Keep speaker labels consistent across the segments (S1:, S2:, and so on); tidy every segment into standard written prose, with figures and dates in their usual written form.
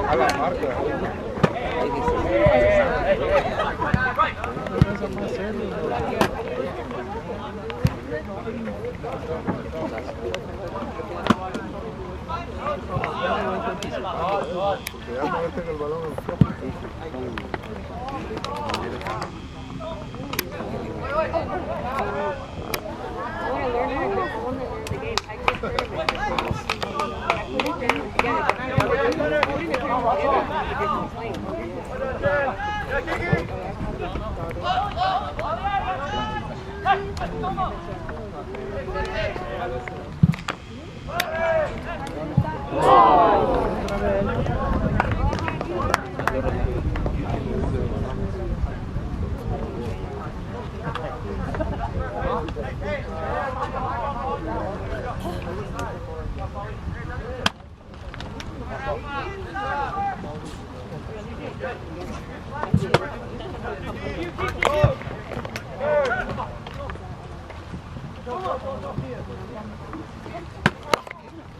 S1: A la marca. Porque ya no meten el balón en el campo.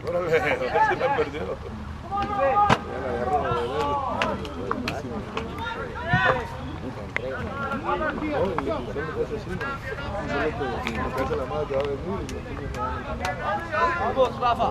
S1: Órale, se la perdió.
S2: Vamos, Rafa.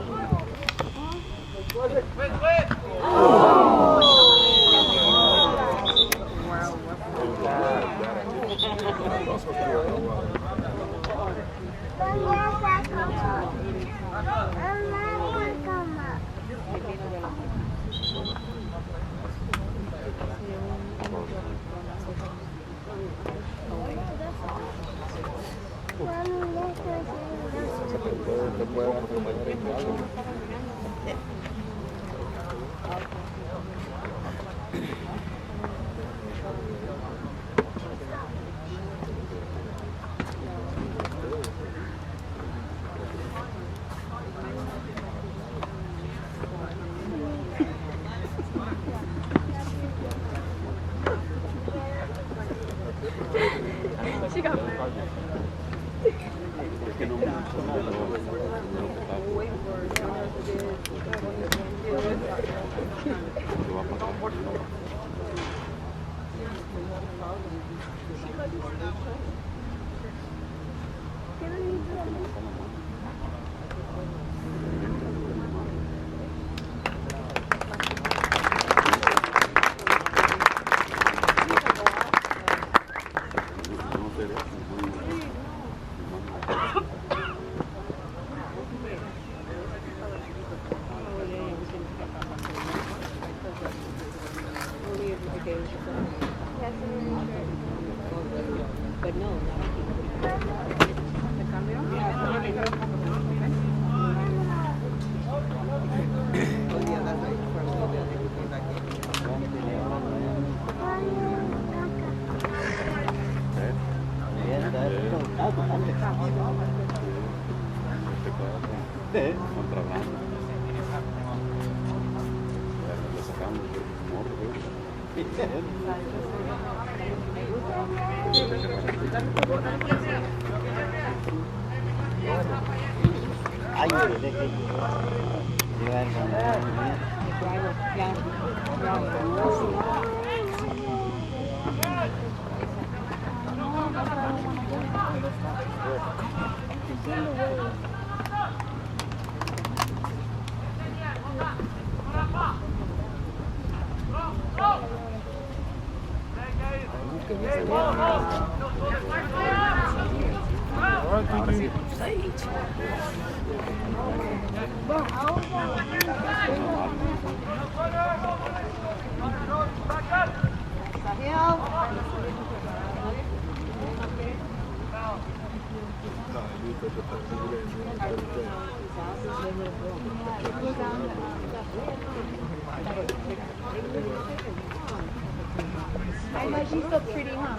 S3: She's so pretty, huh?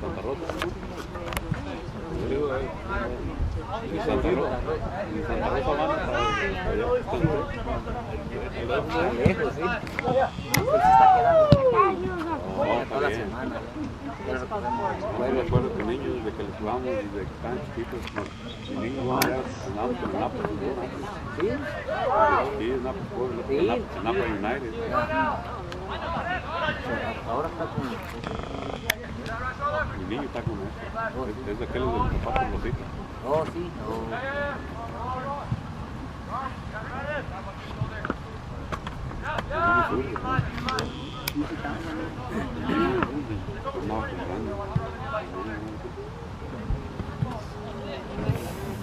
S2: Santa Rosa. Y Santa Rosa van para allá.
S4: Lejos, sí. Pues se está quedando toda la semana.
S2: Yo recuerdo que niños desde que les jugamos, desde que estaban chiquitos, los niños andábamos con el Napa.
S4: ¿Sí?
S2: Sí, el Napa United.
S4: Ahora está con...
S2: Mi niño está con eso. Es de aquel del papá por los hijos.
S4: Oh, sí.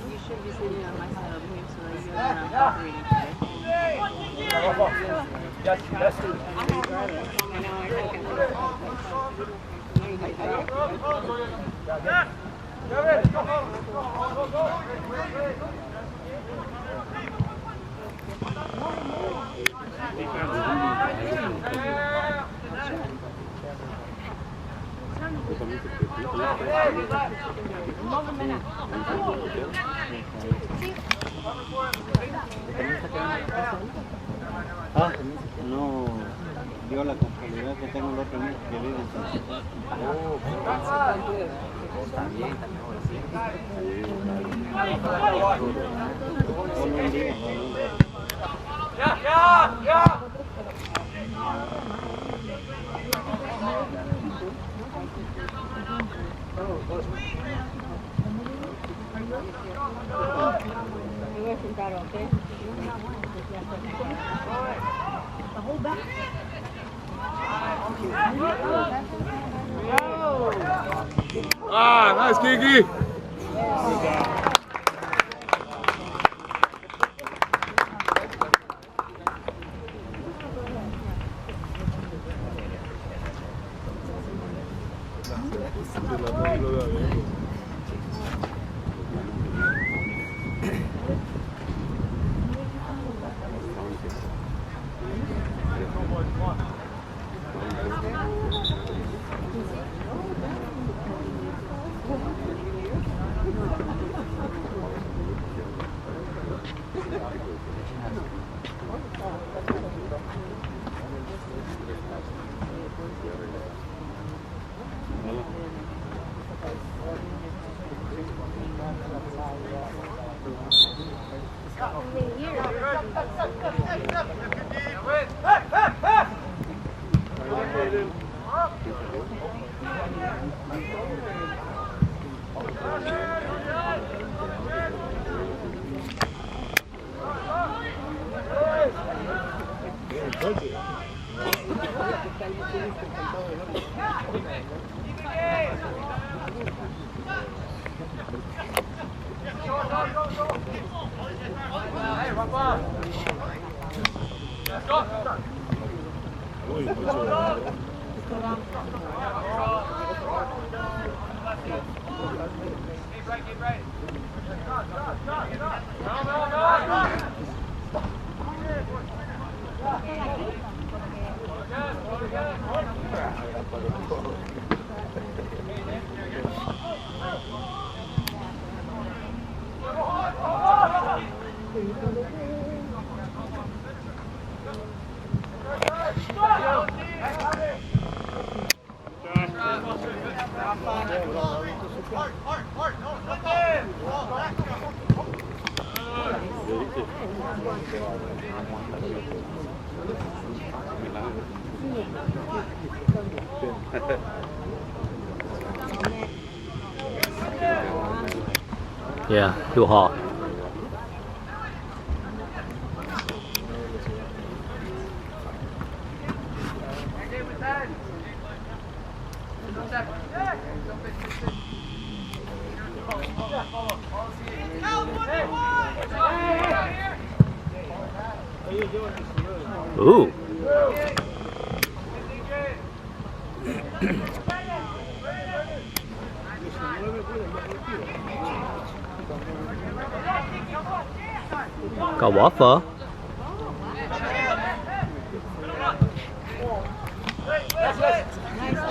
S3: You should be sitting on my side over here so that you're not reading today.
S5: Yes, that's it.
S3: I know
S6: Ah, no dio la casualidad que tengo el otro amigo que vive en San José.
S4: Está bien, también ahora sí.
S6: Solo un día.
S3: Me voy a sentar, ¿ok? The whole back?
S1: Ah, nice, Kiki.
S7: Yeah, too hot. Ooh. Got waffle.
S3: Nice.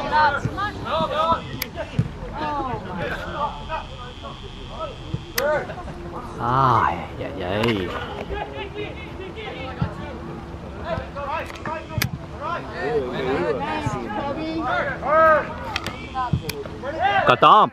S7: Ai dạ vậy. Có tôm.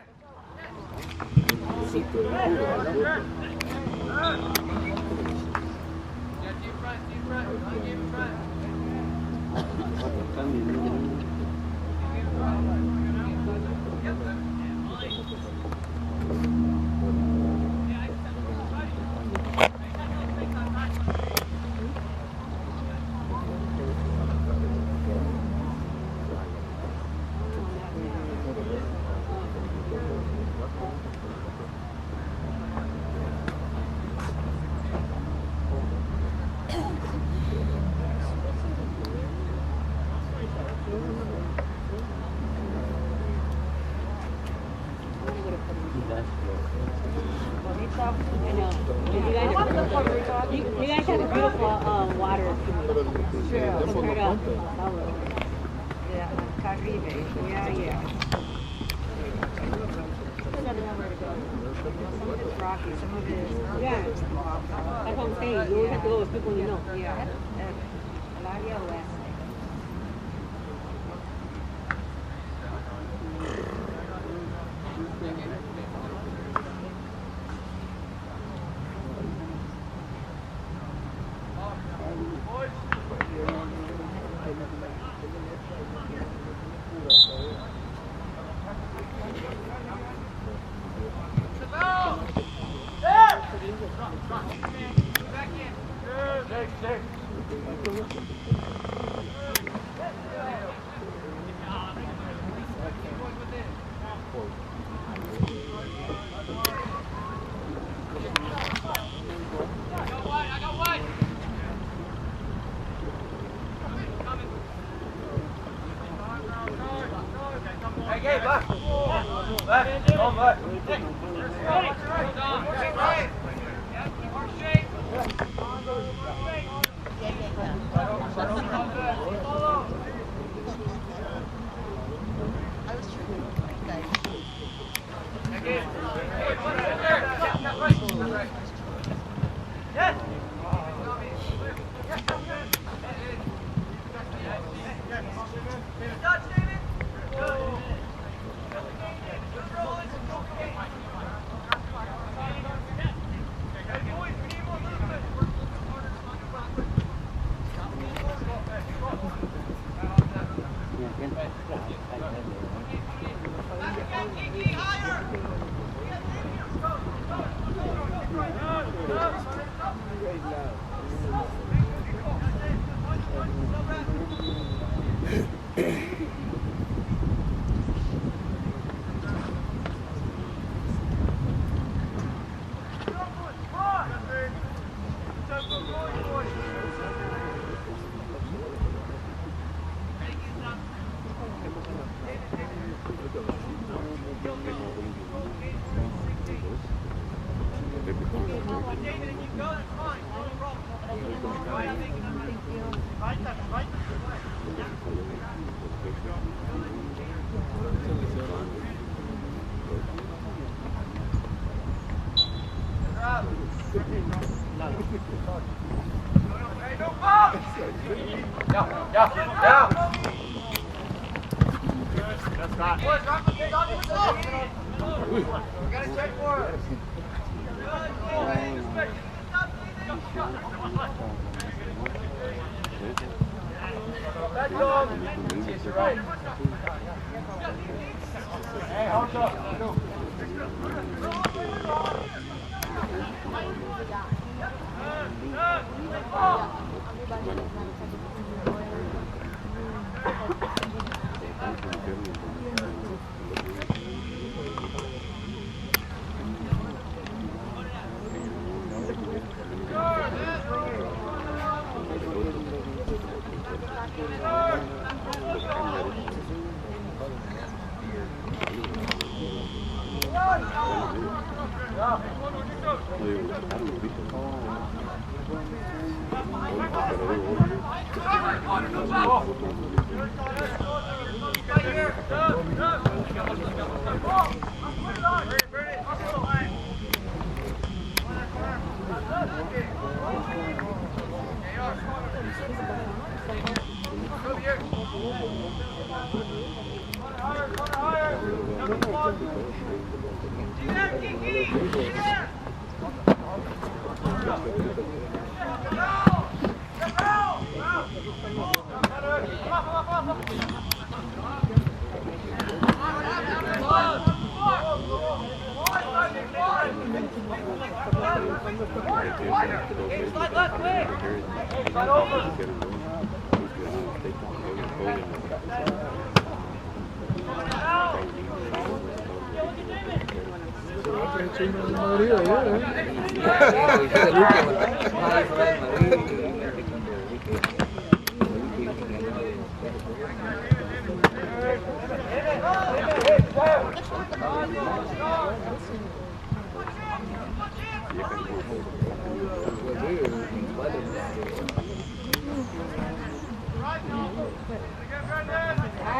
S3: You guys have a beautiful water. Compared to
S5: Yeah, Caribe. Yeah. Some of it's rocky, some of it is.
S3: Yeah. That's what I'm saying. You always have to go with people you know.
S5: Yeah. El área oeste.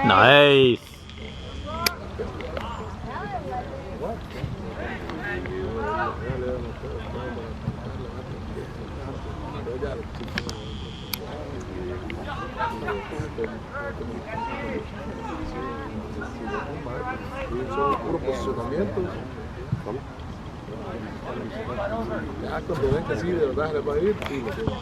S7: Nice.
S1: Puro posicionamiento. Ya cuando ven que sí, de verdad se les va a ir, sí, lo tienen.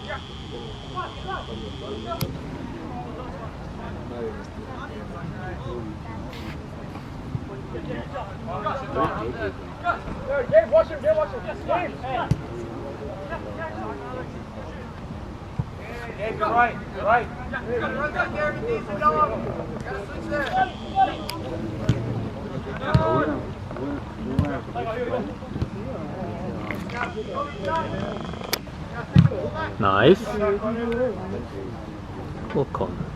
S7: Nice. Walk on.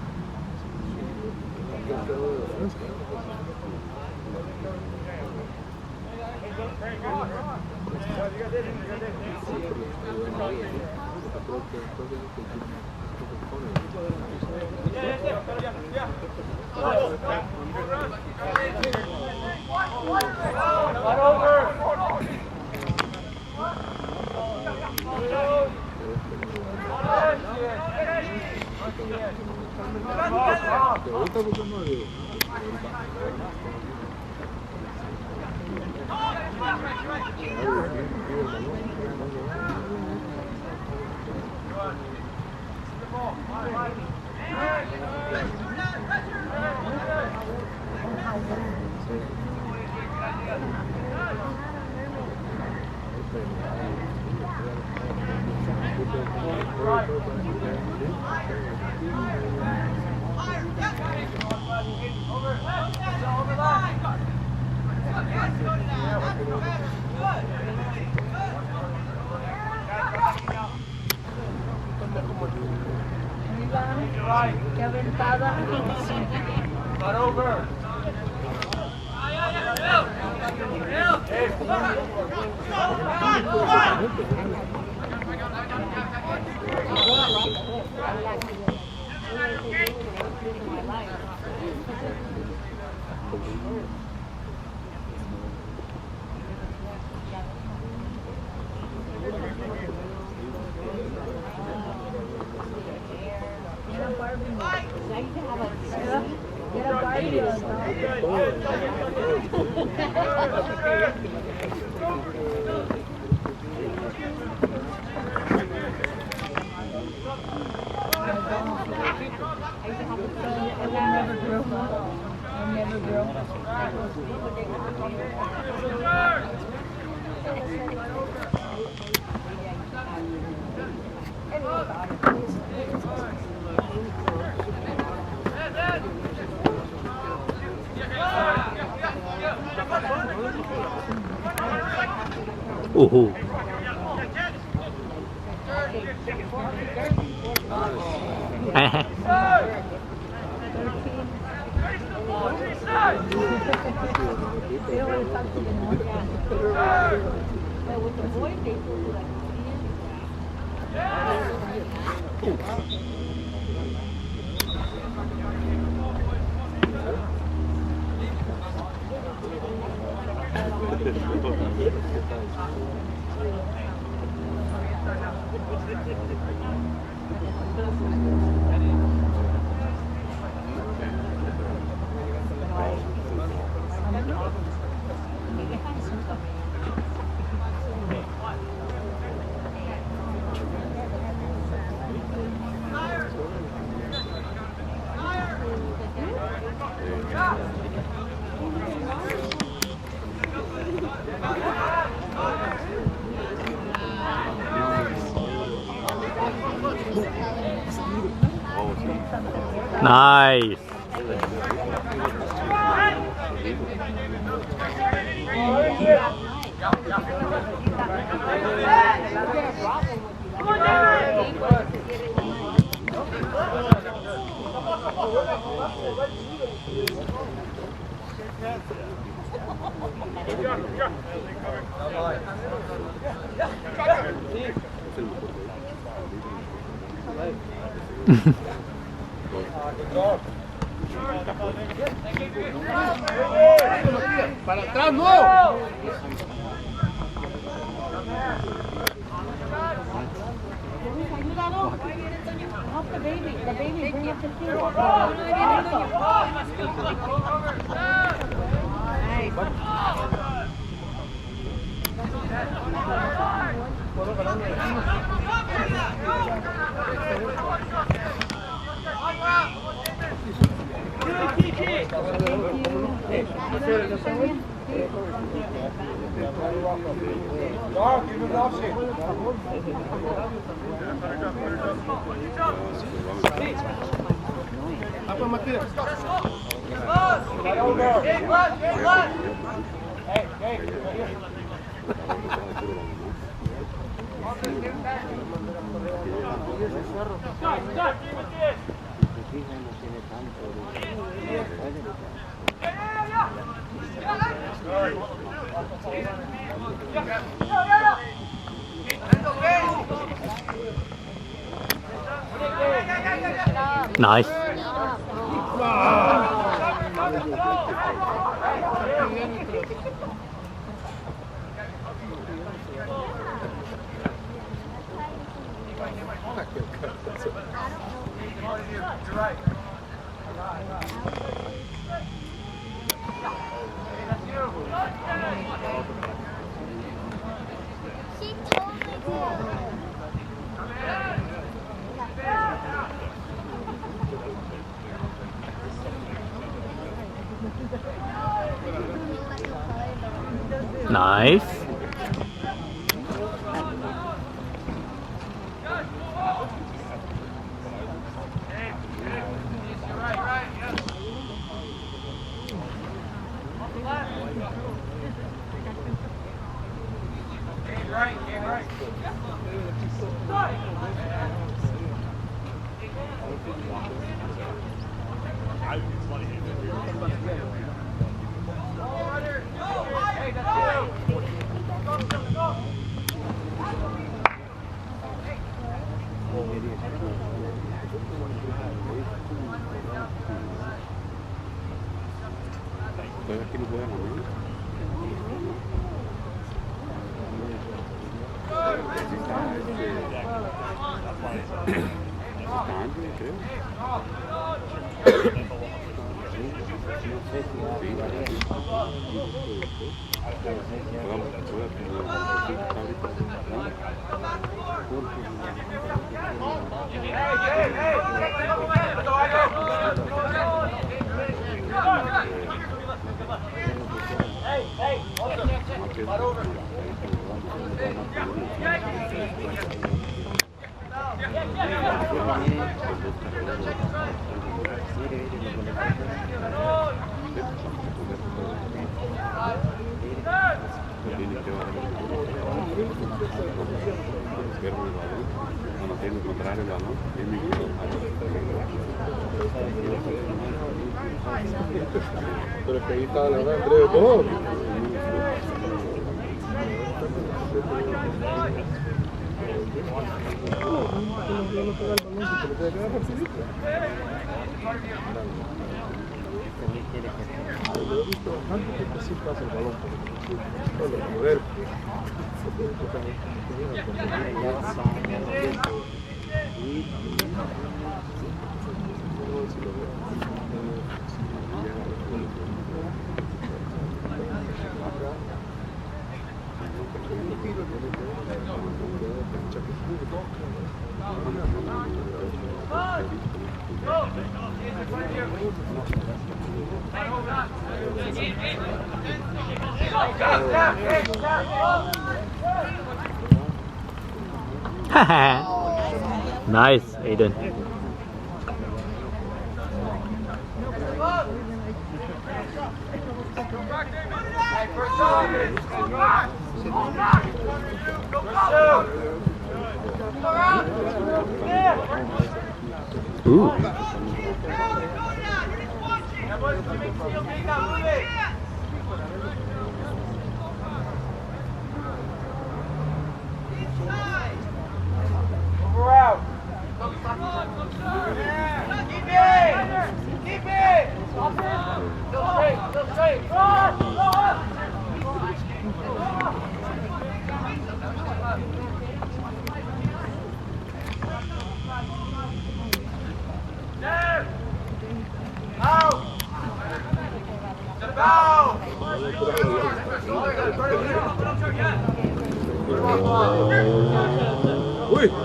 S5: Qué aventada.
S7: Ooh. Nice.
S1: Para atrás, no.
S7: Nice. Nice.
S2: Aquí no podemos ir.
S1: Pero es que ahí estaba la verdad, creo todo.
S6: también quiere que
S1: Lo he visto bastante que sí pasa el balón, porque los modelos.
S7: Nice, Aidan. Ooh.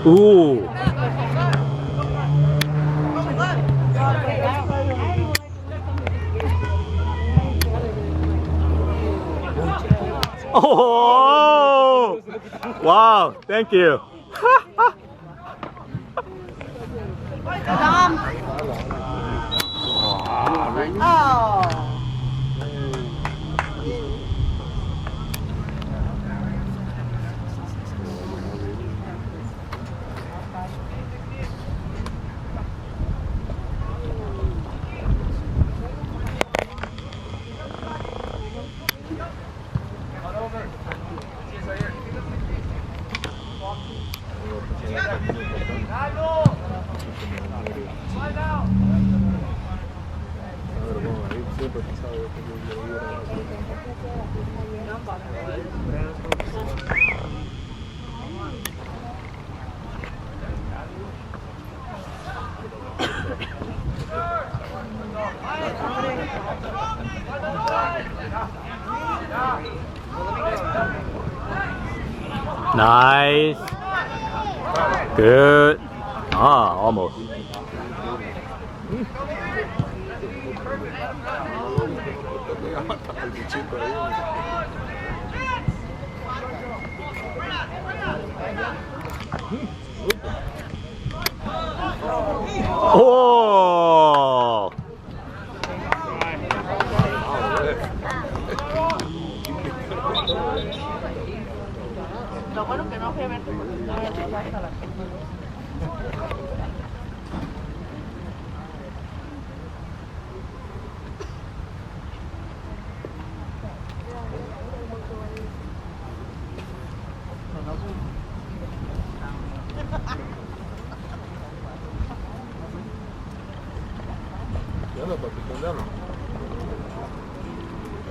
S7: Ooh. Oh! Wow, thank you. Nice. Good. Ah, almost. Oh!
S3: Lo bueno que no fui a verte porque no había pasado hasta la
S1: Ya no, papi, ya no.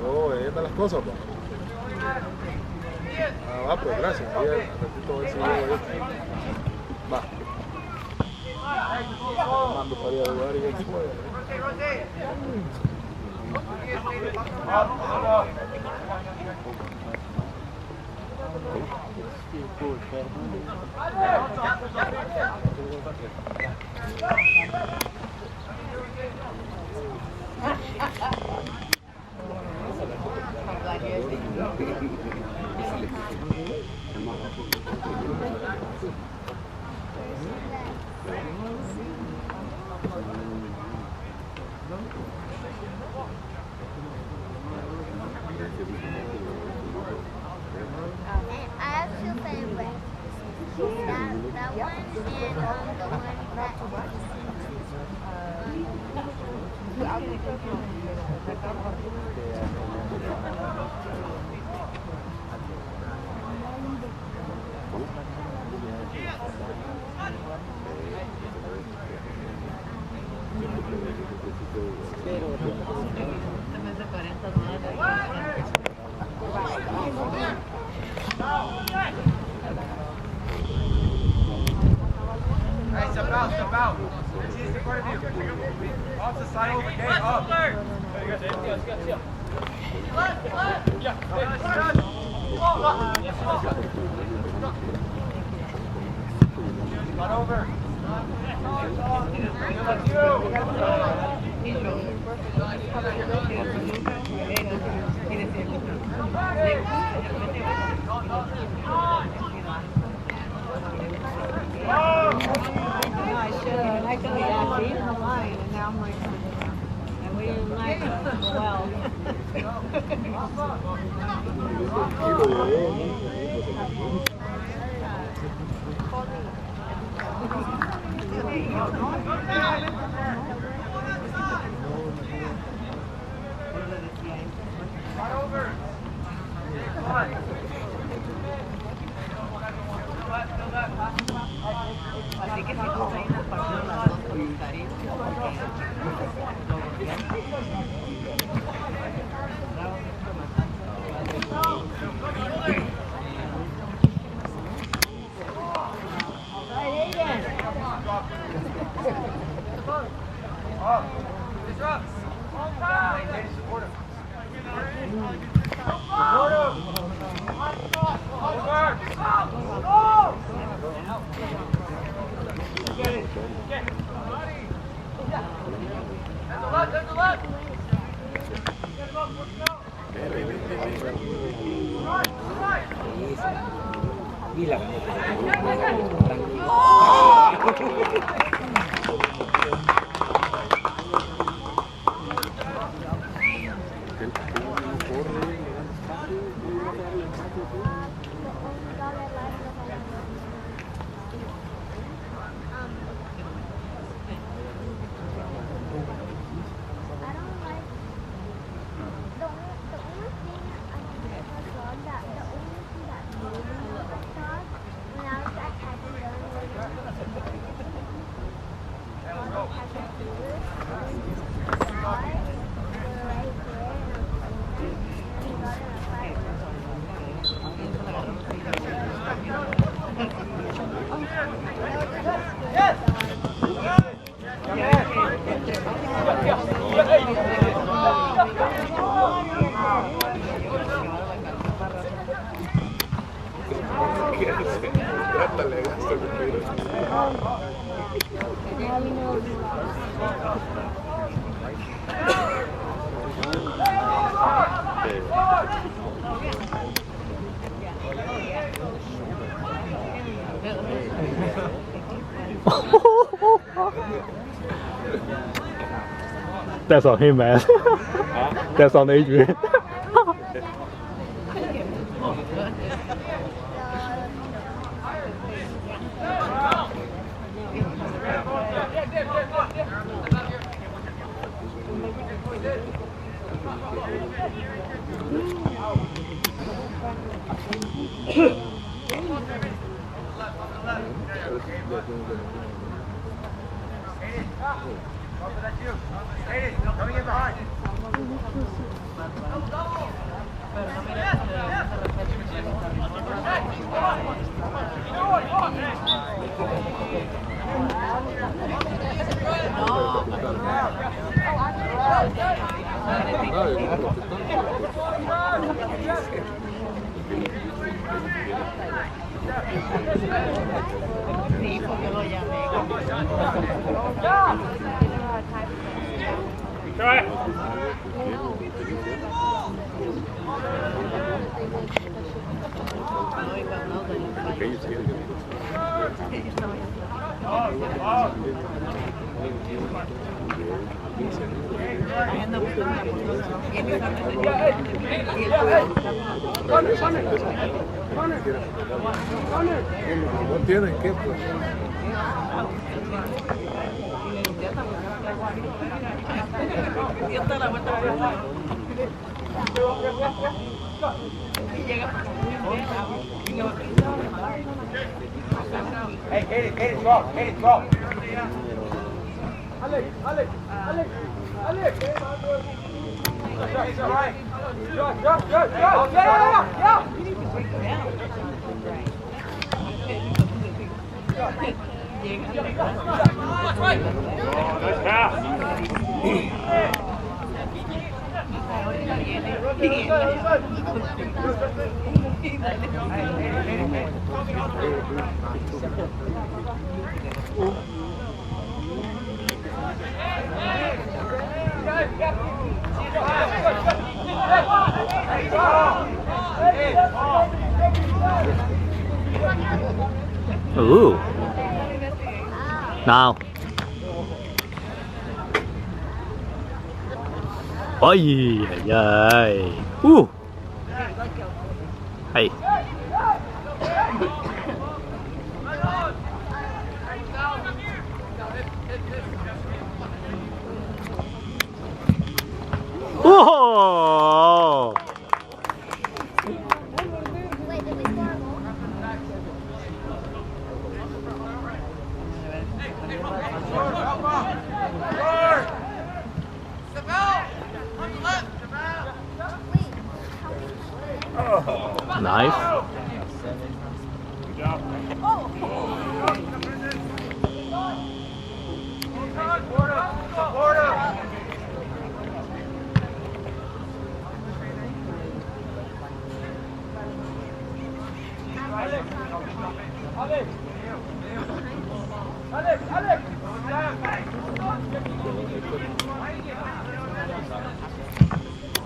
S1: Oh, ahí están las cosas, pa. Ah, va, pues gracias. Ahí al ratito a ver si llego yo. Va. Mando para ir a jugar y el tipo de...
S5: I have two favorites. That one and the one
S8: Hey, step out, step out. He's in front of you. Off the side of the gate, up. Run over.
S3: I should. I could have eaten the line, and now I'm like, and we didn't like it well. Así que si tú estás en el partido, las dos comentarios.
S4: Y la
S7: That's on him, man. That's on Adrian.
S8: Aidan, coming in behind.
S3: Sí, porque lo llamé.
S1: No tienen que, pues.
S8: Hey, Kaiden, drop. Kaiden, drop. Alex. Right. Yeah.
S7: Ooh. Nào. Ôi giời. Hay. Oh!
S5: Wait, did we score a goal?
S7: Nice.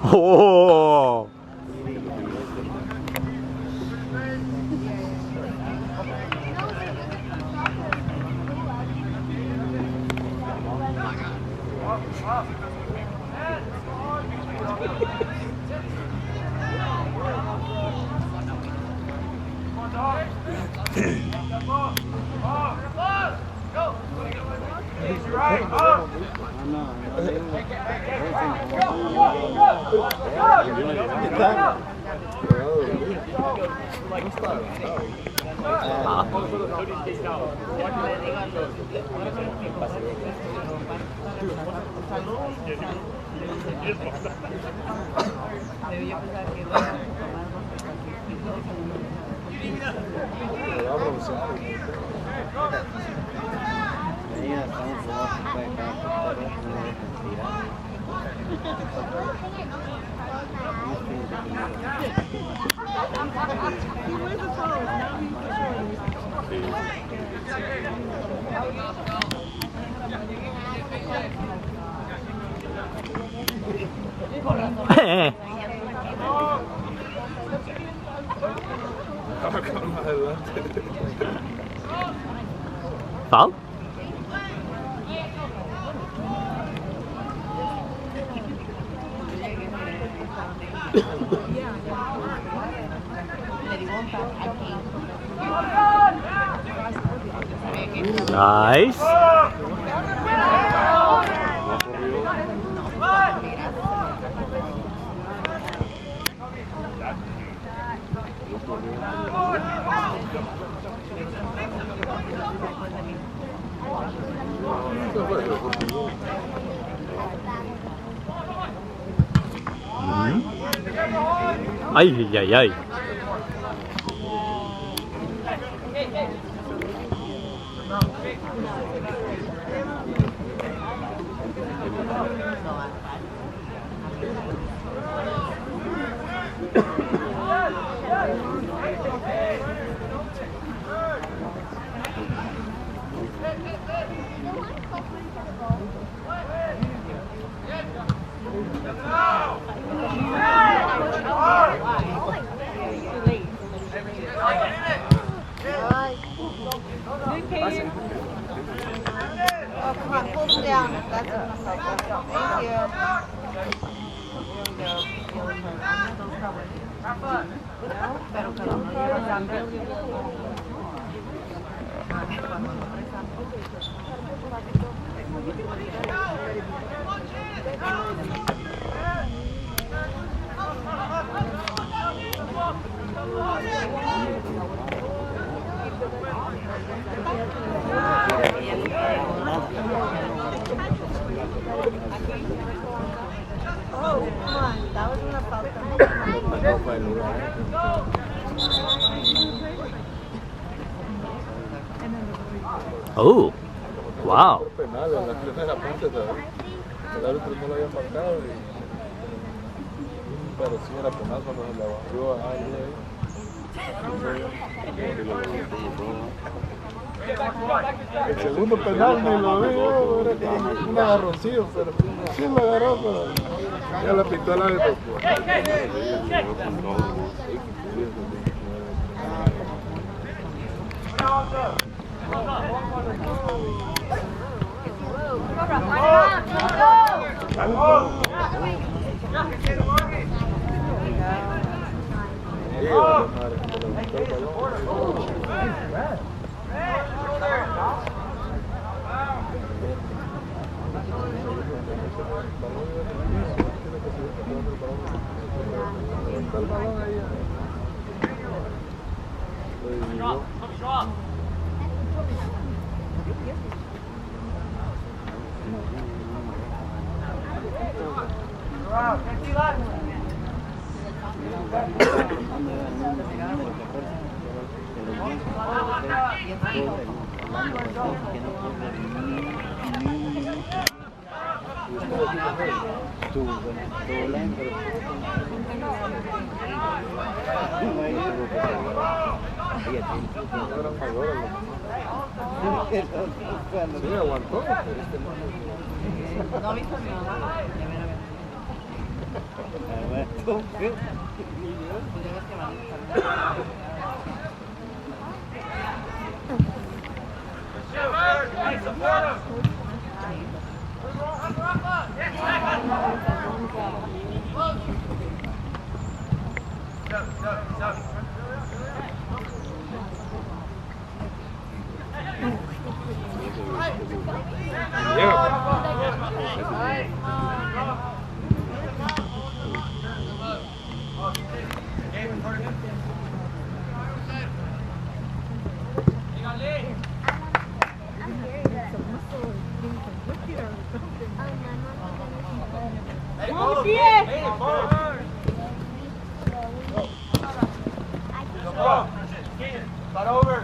S7: Oh! Foul? Nice. Ay, ay, ay.
S3: Oh, come on, pull them down. That's enough. Thank you. Oh, come on.
S7: Oh, wow.
S1: Penal en la primera parte, ¿sabes? El árbitro no lo había marcado, pero sí era penal cuando se la barrió a alguien ahí. El segundo penal ni lo vi, era como un agarroncillo, pero sí lo agarró, pero ya la pintó el árbitro. Sí, aguantó.
S3: No, viste mi mamá.
S8: Hey, support him. Start over.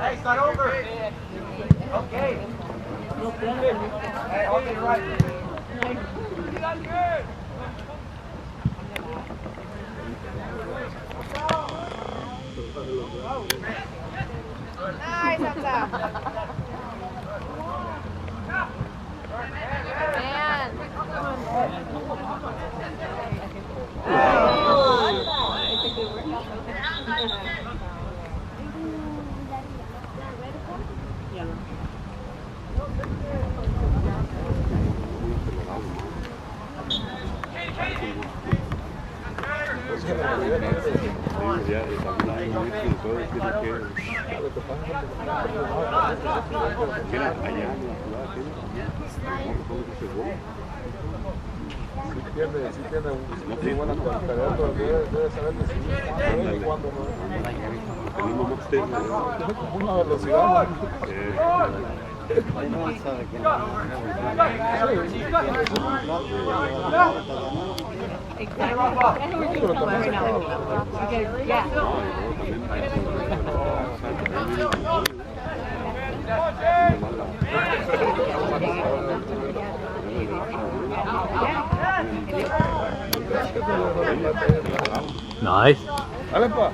S8: Hey, start over. Okay. Hey, hold it right.
S3: Nice, up top.
S1: Sí tiene muy buena calidad, pero debe saber decidir cuándo no.
S2: Tenemos más tiempo.
S1: Tiene como una velocidad.
S7: Nice.
S1: Dale, pa.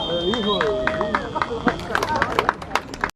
S1: Me dijo